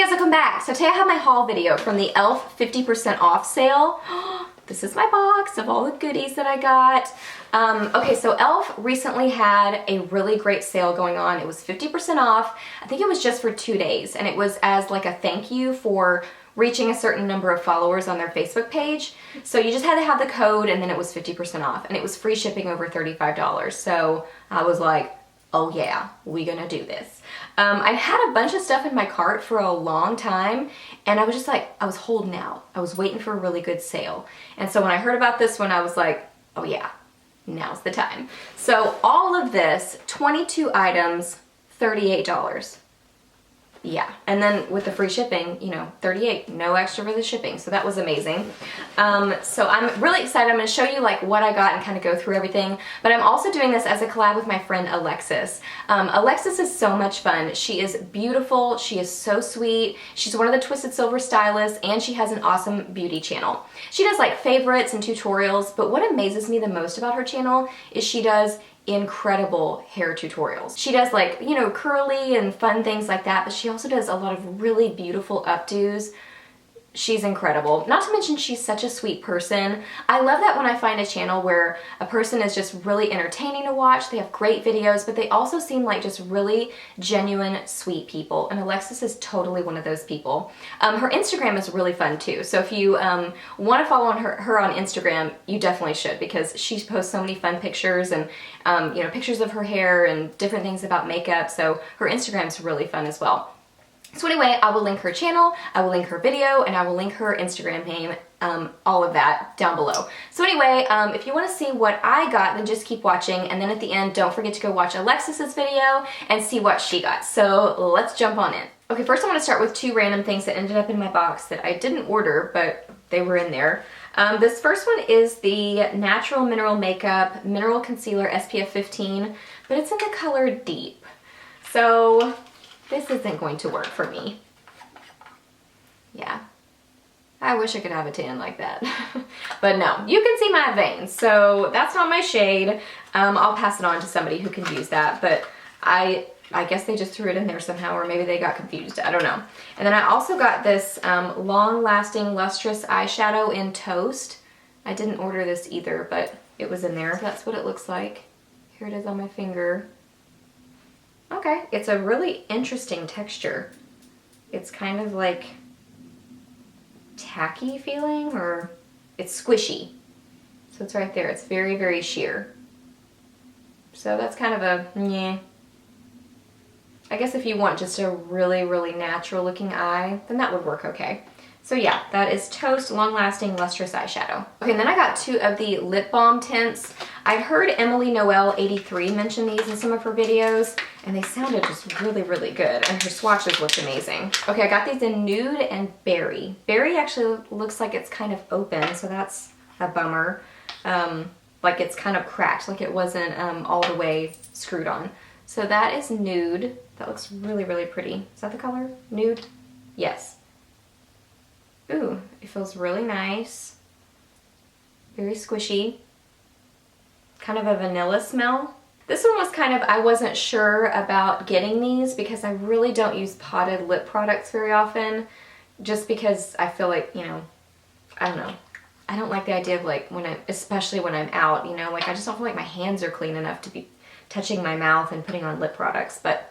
guys, welcome back. So today I have my haul video from the e.l.f. 50% off sale. This is my box of all the goodies that I got. Okay, so e.l.f. recently had a really great sale going on. It was 50% off. I think it was just for 2 days, and it was as like a thank you for reaching a certain number of followers on their Facebook page. So you just had to have the code, and then it was 50% off, and it was free shipping over $35. So I was like, oh yeah, we gonna do this. I had a bunch of stuff in my cart for a long time, and I was just like, I was holding out. I was waiting for a really good sale. And so when I heard about this one, I was like, oh yeah, now's the time. So all of this, 22 items, $38. Yeah, and then with the free shipping, you know, $38, no extra for the shipping, so that was amazing. So I'm really excited. I'm going to show you like what I got and kind of go through everything, but I'm also doing this as a collab with my friend Alexsis. Alexsis is so much fun. She is beautiful, she is so sweet, she's one of the Twisted Silver stylists, and she has an awesome beauty channel. She does like favorites and tutorials, but what amazes me the most about her channel is she does incredible hair tutorials. She does like, you know, curly and fun things like that, but she also does a lot of really beautiful updos. She's incredible. Not to mention she's such a sweet person. I love that when I find a channel where a person is just really entertaining to watch, they have great videos, but they also seem like just really genuine, sweet people, and Alexsis is totally one of those people. Her Instagram is really fun too, so if you want to follow her on Instagram, you definitely should, because she posts so many fun pictures and you know, pictures of her hair and different things about makeup, so her Instagram's really fun as well. So anyway, I will link her channel, I will link her video, and I will link her Instagram name, all of that down below. So anyway, if you want to see what I got, then just keep watching, and then at the end, don't forget to go watch Alexis's video and see what she got. So let's jump on in. Okay, first I want to start with 2 random things that ended up in my box that I didn't order, but they were in there. This first one is the Natural Mineral Makeup Mineral Concealer SPF 15, but it's in the color Deep. So this isn't going to work for me. Yeah. I wish I could have a tan like that. But no, you can see my veins, so that's not my shade. I'll pass it on to somebody who can use that, but I guess they just threw it in there somehow, or maybe they got confused. I don't know. And then I also got this long-lasting Lustrous eyeshadow in Toast. I didn't order this either, but it was in there. That's what it looks like. Here it is on my finger. Okay, it's a really interesting texture. It's kind of like tacky feeling, or it's squishy. So it's right there. It's very, very sheer. So that's kind of a meh. I guess if you want just a really, really natural looking eye, then that would work okay. So yeah, that is Toast Long Lasting Lustrous Eyeshadow. Okay, and then I got 2 of the lip balm tints. I'd heard Emily Noel 83 mention these in some of her videos, and they sounded just really, really good, and her swatches looked amazing. Okay, I got these in Nude and Berry. Berry actually looks like it's kind of open, so that's a bummer. Like it's kind of cracked, like it wasn't all the way screwed on. So that is Nude. That looks really, really pretty. Is that the color? Nude? Yes. Ooh, it feels really nice. Very squishy. Kind of a vanilla smell. This one was kind of, I wasn't sure about getting these because I really don't use potted lip products very often, just because I feel like, you know, I don't know. I don't like the idea of like especially when I'm out, you know, like I just don't feel like my hands are clean enough to be touching my mouth and putting on lip products, but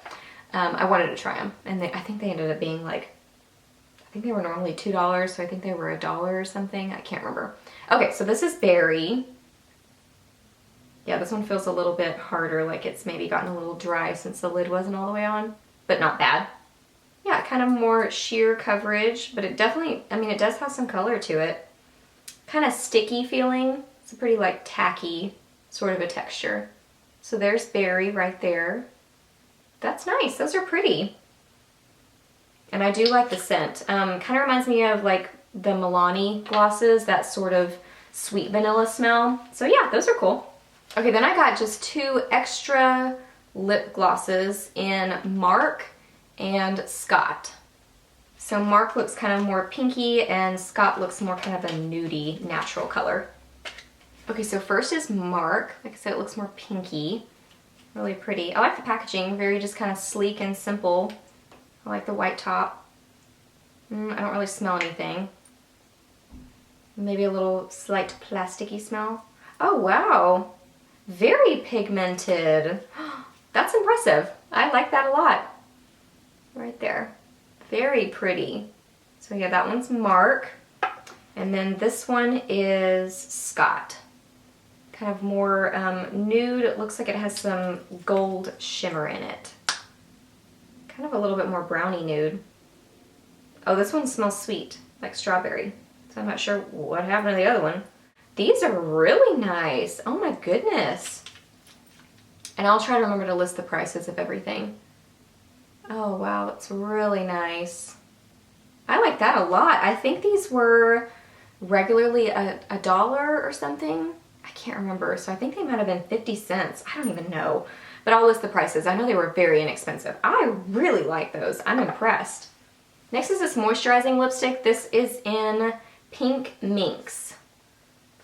I wanted to try them, and I think they ended up being like, I think they were normally $2, so I think they were $1 or something. I can't remember. Okay, so this is Berry. Yeah, this one feels a little bit harder, like it's maybe gotten a little dry since the lid wasn't all the way on, but not bad. Yeah, kind of more sheer coverage, but it definitely, I mean, it does have some color to it. Kind of sticky feeling. It's a pretty like tacky sort of a texture. So there's Berry right there. That's nice. Those are pretty. And I do like the scent. Kind of reminds me of like the Milani glosses, that sort of sweet vanilla smell. So yeah, those are cool. Okay, then I got just 2 extra lip glosses in Marc and Scott. So Marc looks kind of more pinky, and Scott looks more kind of a nudie natural color. Okay, so first is Marc. Like I said, it looks more pinky. Really pretty. I like the packaging, very just kind of sleek and simple. I like the white top. I don't really smell anything. Maybe a little slight plasticky smell. Oh, wow. Very pigmented. That's impressive. I like that a lot. Right there. Very pretty. So yeah, that one's Marc. And then this one is Scott. Kind of more nude. It looks like it has some gold shimmer in it. Kind of a little bit more brownie nude. Oh, this one smells sweet, like strawberry. So I'm not sure what happened to the other one. These are really nice. Oh my goodness. And I'll try to remember to list the prices of everything. Oh wow, that's really nice. I like that a lot. I think these were regularly $1 or something. I can't remember, so I think they might have been 50 cents. I don't even know. But I'll list the prices. I know they were very inexpensive. I really like those. I'm impressed. Next is this moisturizing lipstick. This is in Pink Minx.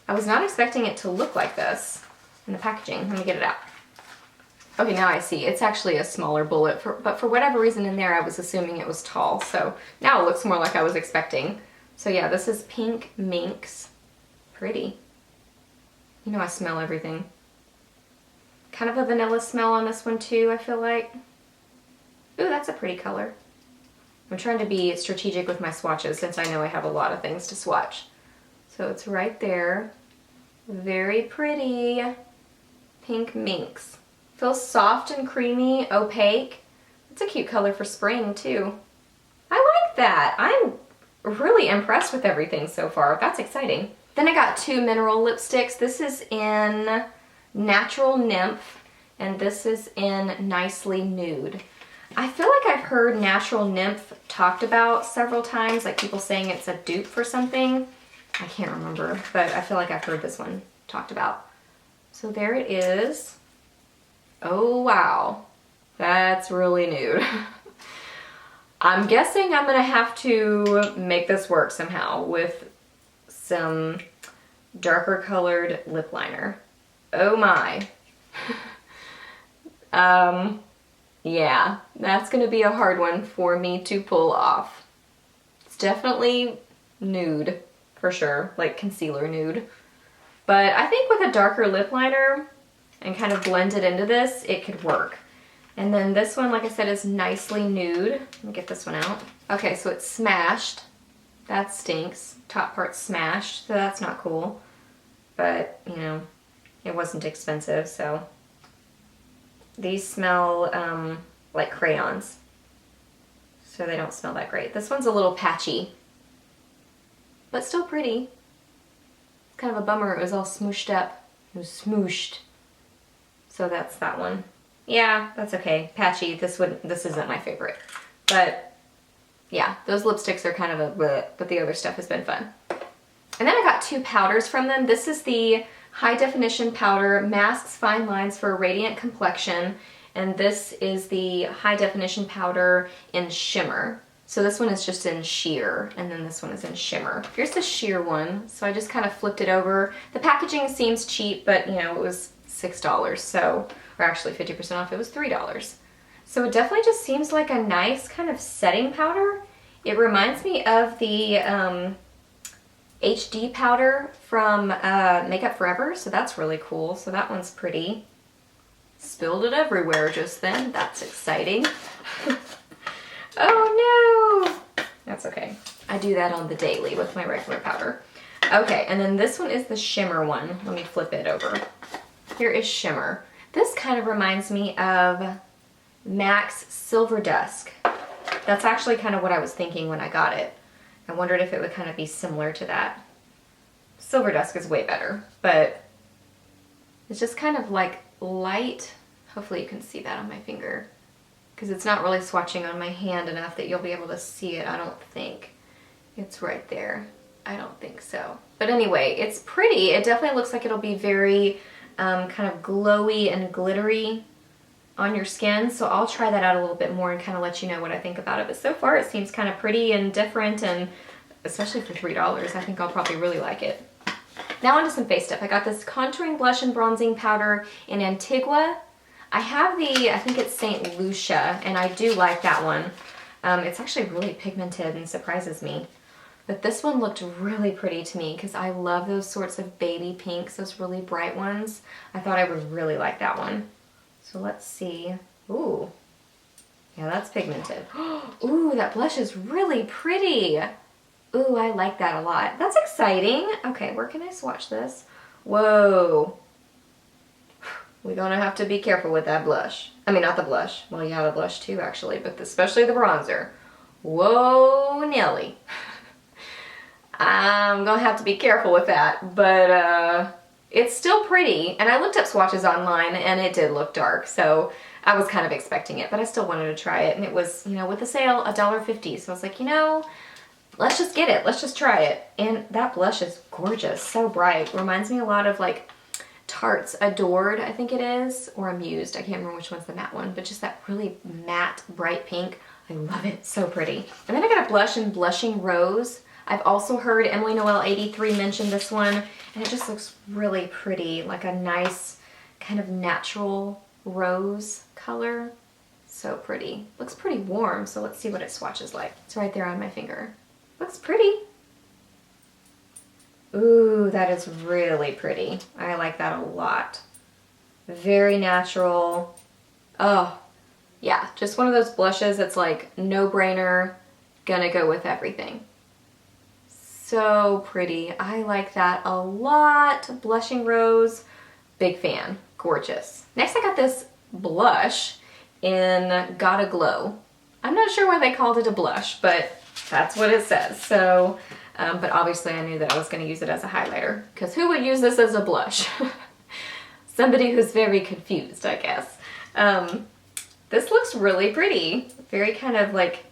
I was not expecting it to look like this in the packaging. Let me get it out. Okay, now I see. It's actually a smaller bullet, but for whatever reason in there I was assuming it was tall. So now it looks more like I was expecting. So yeah, this is Pink Minx. Pretty. You know I smell everything. Kind of a vanilla smell on this one too, I feel like. Ooh, that's a pretty color. I'm trying to be strategic with my swatches since I know I have a lot of things to swatch. So it's right there. Very pretty. Pink Minx. Feels soft and creamy, opaque. It's a cute color for spring too. I like that. I'm really impressed with everything so far. That's exciting. Then I got two mineral lipsticks. This is in Natural Nymph and this is in Nicely Nude. I feel like I've heard Natural Nymph talked about several times, like people saying it's a dupe for something. I can't remember, but I feel like I've heard this one talked about. So there it is. Oh wow, that's really nude. I'm guessing I'm gonna have to make this work somehow with some darker colored lip liner. Oh my. Yeah, that's gonna be a hard one for me to pull off. It's definitely nude, for sure, like concealer nude. But I think with a darker lip liner and kind of blend it into this, it could work. And then this one, like I said, is Nicely Nude. Let me get this one out. Okay, so it's smashed. That stinks. Top part's smashed, so that's not cool. But, you know, it wasn't expensive, so. These smell like crayons, so they don't smell that great. This one's a little patchy, but still pretty. It's kind of a bummer it was all smooshed up. It was smooshed. So that's that one. Yeah, that's okay. Patchy, this isn't my favorite. But yeah, those lipsticks are kind of a bleh, but the other stuff has been fun. And then I got two powders from them. This is the High Definition Powder, masks fine lines for a radiant complexion, and this is the High Definition Powder in Shimmer. So this one is just in sheer, and then this one is in shimmer. Here's the sheer one, so I just kind of flipped it over. The packaging seems cheap, but you know, it was $6, so, or actually 50% off, it was $3. So it definitely just seems like a nice kind of setting powder. It reminds me of the HD powder from Makeup Forever, so that's really cool. So that one's pretty. Spilled it everywhere just then. That's exciting. Oh no! That's okay. I do that on the daily with my regular powder. Okay, and then this one is the shimmer one. Let me flip it over. Here is Shimmer. This kind of reminds me of MAC's Silver Dusk. That's actually kind of what I was thinking when I got it. I wondered if it would kind of be similar to that. Silver Dusk is way better, but it's just kind of like light. Hopefully you can see that on my finger, because it's not really swatching on my hand enough that you'll be able to see it, I don't think. It's right there. I don't think so. But anyway, it's pretty. It definitely looks like it'll be very kind of glowy and glittery on your skin, so I'll try that out a little bit more and kind of let you know what I think about it. But so far it seems kind of pretty and different, and especially for $3, I think I'll probably really like it. Now onto some face stuff. I got this contouring blush and bronzing powder in Antigua. I have the, I think it's St. Lucia, and I do like that one. It's actually really pigmented and surprises me. But this one looked really pretty to me because I love those sorts of baby pinks, those really bright ones. I thought I would really like that one. So let's see. Ooh. Yeah, that's pigmented. Ooh, that blush is really pretty. Ooh, I like that a lot. That's exciting. Okay, where can I swatch this? Whoa. We're gonna have to be careful with that blush. I mean, not the blush. Well, yeah, the blush too, actually, but especially the bronzer. Whoa, Nelly. I'm gonna have to be careful with that, but it's still pretty. And I looked up swatches online and it did look dark, so I was kind of expecting it, but I still wanted to try it. And it was, you know, with the sale, $1.50. So I was like, you know, let's just get it. Let's just try it. And that blush is gorgeous, so bright. Reminds me a lot of like Tarte's Adored, I think it is, or Amused. I can't remember which one's the matte one, but just that really matte, bright pink. I love it, so pretty. And then I got a blush in Blushing Rose. I've also heard Emily Noel 83 mention this one, and it just looks really pretty, like a nice kind of natural rose color. So pretty. Looks pretty warm, so let's see what it swatches like. It's right there on my finger. Looks pretty. Ooh, that is really pretty. I like that a lot. Very natural. Oh, yeah, just one of those blushes that's like no-brainer, gonna go with everything. So pretty. I like that a lot. Blushing Rose, big fan. Gorgeous. Next I got this blush in Gotta Glow. I'm not sure why they called it a blush, but that's what it says. So, but obviously I knew that I was going to use it as a highlighter, because who would use this as a blush? Somebody who's very confused, I guess. This looks really pretty. Very kind of like,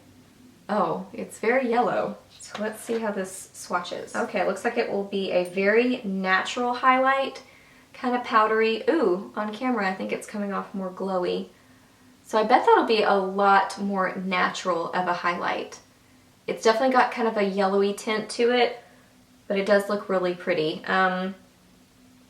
oh, it's very yellow. So let's see how this swatches. Okay, it looks like it will be a very natural highlight, kind of powdery. Ooh, on camera I think it's coming off more glowy. So I bet that'll be a lot more natural of a highlight. It's definitely got kind of a yellowy tint to it, but it does look really pretty. I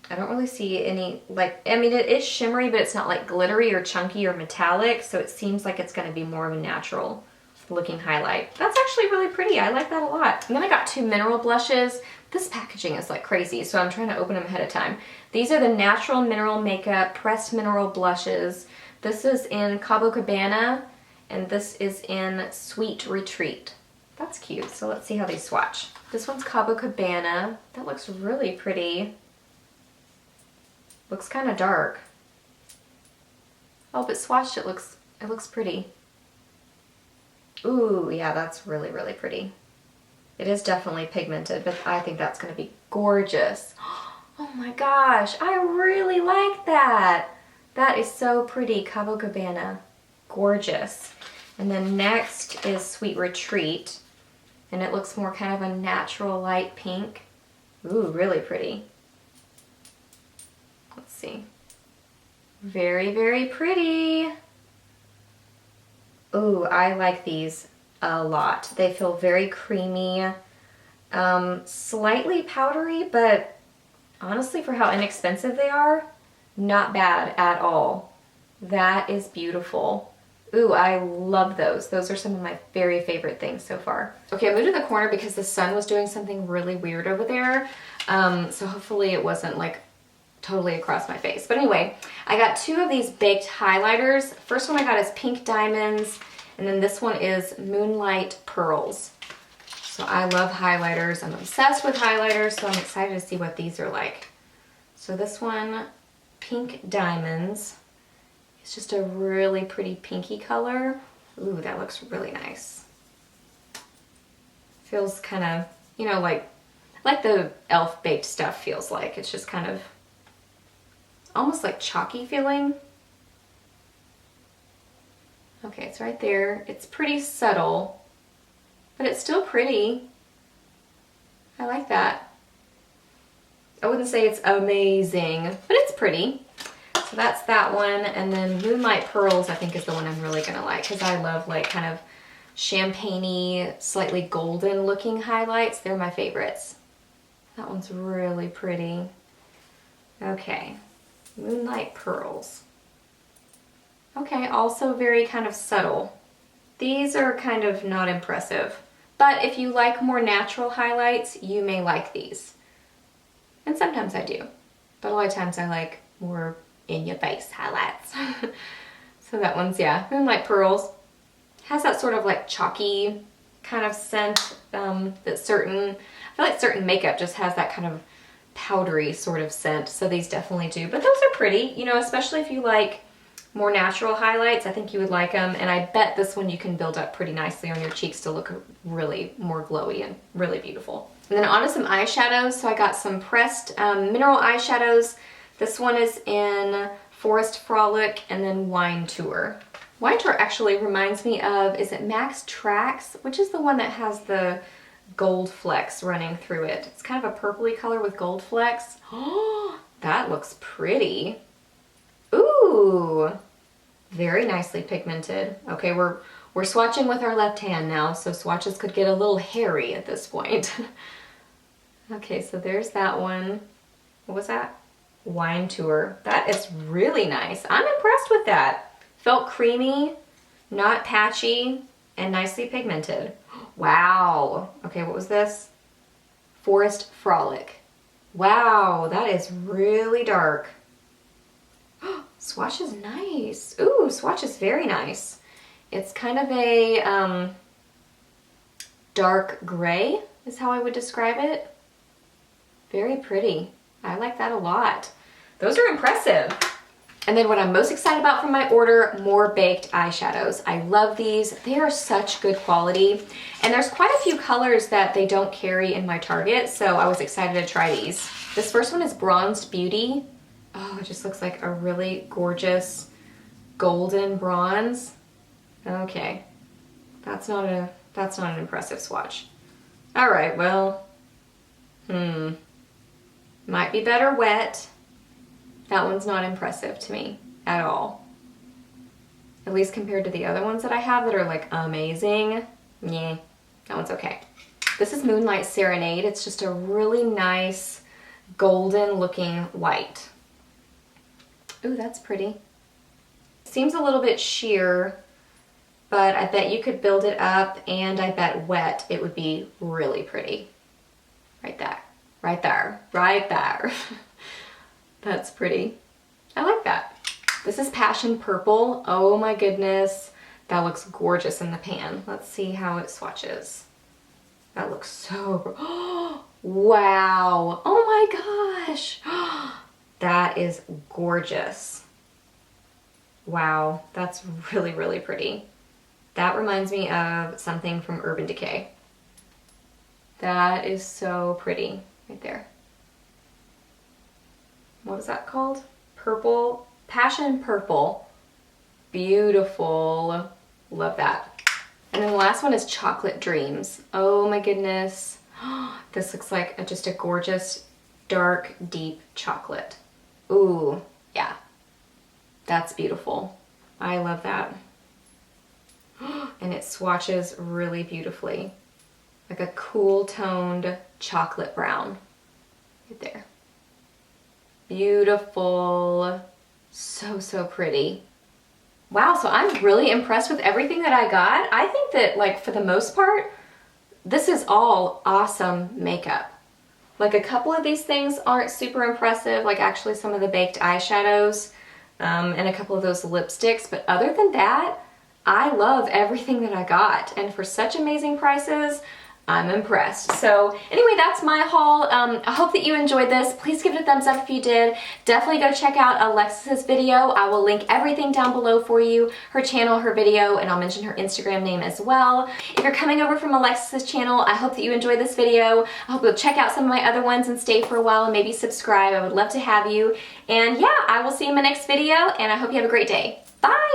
don't really see any, like, I mean, it is shimmery, but it's not like glittery or chunky or metallic, so it seems like it's going to be more of a natural looking highlight. That's actually really pretty. I like that a lot. And then I got two mineral blushes. This packaging is like crazy, so I'm trying to open them ahead of time. These are the Natural Mineral Makeup Pressed Mineral Blushes. This is in Cabo Cabana, and this is in Sweet Retreat. That's cute. So let's see how they swatch. This one's Cabo Cabana. That looks really pretty. Looks kind of dark. Oh, but swatched it looks pretty. Ooh, yeah, that's really, really pretty. It is definitely pigmented, but I think that's going to be gorgeous. Oh my gosh, I really like that. That is so pretty. Cabo Cabana. Gorgeous. And then next is Sweet Retreat, and it looks more kind of a natural light pink. Ooh, really pretty. Let's see. Very, very pretty. Ooh, I like these a lot. They feel very creamy, slightly powdery, but honestly, for how inexpensive they are, not bad at all. That is beautiful. Ooh, I love those. Those are some of my very favorite things so far. Okay, I moved to the corner because the sun was doing something really weird over there. So hopefully it wasn't like totally across my face. But anyway, I got two of these baked highlighters. First one I got is Pink Diamonds, and then this one is Moonlight Pearls. So I love highlighters. I'm obsessed with highlighters, so I'm excited to see what these are like. So this one, Pink Diamonds. It's just a really pretty pinky color. Ooh, that looks really nice. Feels kind of, you know, like the e.l.f. baked stuff feels like. It's just kind of almost like chalky feeling. Okay, it's right there. It's pretty subtle, but it's still pretty. I like that. I wouldn't say it's amazing, but it's pretty. So that's that one. And then Moonlight Pearls, I think, is the one I'm really gonna like, because I love like kind of champagne-y, slightly golden looking highlights. They're my favorites. That one's really pretty. Okay, Moonlight Pearls. Okay, also very kind of subtle. These are kind of not impressive. But if you like more natural highlights, you may like these. And sometimes I do. But a lot of times I like more in-your-face highlights. So that one's, yeah, Moonlight Pearls. Has that sort of like chalky kind of scent that certain, I feel like certain makeup just has that kind of powdery sort of scent. So these definitely do. But those are pretty, you know, especially if you like more natural highlights. I think you would like them. And I bet this one you can build up pretty nicely on your cheeks to look really more glowy and really beautiful. And then onto some eyeshadows. So I got some pressed mineral eyeshadows. This one is in Forest Frolic and then Wine Tour. Wine Tour actually reminds me of, is it Max Trax? Which is the one that has the gold flecks running through it? It's kind of a purpley color with gold flecks. Oh, that looks pretty. Ooh, very nicely pigmented. Okay, we're swatching with our left hand now, so swatches could get a little hairy at this point. Okay, so there's that one. What was that? Wine Tour. That is really nice. I'm impressed with that. Felt creamy, not patchy, and nicely pigmented. Wow. Okay, what was this? Forest Frolic. Wow, that is really dark. Swatch is nice. Ooh, swatch is very nice. It's kind of a dark gray is how I would describe it. Very pretty. I like that a lot. Those are impressive. And then what I'm most excited about from my order, more baked eyeshadows. I love these. They are such good quality. And there's quite a few colors that they don't carry in my Target, so I was excited to try these. This first one is Bronzed Beauty. Oh, it just looks like a really gorgeous golden bronze. Okay, that's not an impressive swatch. All right, well, might be better wet. That one's not impressive to me at all. At least compared to the other ones that I have that are like amazing. Yeah, that one's okay. This is Moonlight Serenade. It's just a really nice golden looking white. Ooh, that's pretty. Seems a little bit sheer, but I bet you could build it up, and I bet wet it would be really pretty. Right there, right there, right there. That's pretty. I like that. This is Passion Purple. Oh my goodness. That looks gorgeous in the pan. Let's see how it swatches. That looks so... Oh, wow. Oh my gosh. That is gorgeous. Wow. That's really, really pretty. That reminds me of something from Urban Decay. That is so pretty right there. What was that called? Purple, Passion Purple. Beautiful. Love that. And then the last one is Chocolate Dreams. Oh my goodness. This looks like just a gorgeous, dark, deep chocolate. Ooh, yeah. That's beautiful. I love that. And it swatches really beautifully. Like a cool toned chocolate brown. Right there. Beautiful. So, so pretty. Wow, so I'm really impressed with everything that I got. I think that, like, for the most part, this is all awesome makeup. Like, a couple of these things aren't super impressive, like actually some of the baked eyeshadows and a couple of those lipsticks, but other than that, I love everything that I got. And for such amazing prices, I'm impressed. So anyway, that's my haul. I hope that you enjoyed this. Please give it a thumbs up if you did. Definitely go check out Alexsis's video. I will link everything down below for you, her channel, her video, and I'll mention her Instagram name as well. If you're coming over from Alexsis's channel, I hope that you enjoyed this video. I hope you'll check out some of my other ones and stay for a while and maybe subscribe. I would love to have you. And yeah, I will see you in my next video, and I hope you have a great day. Bye!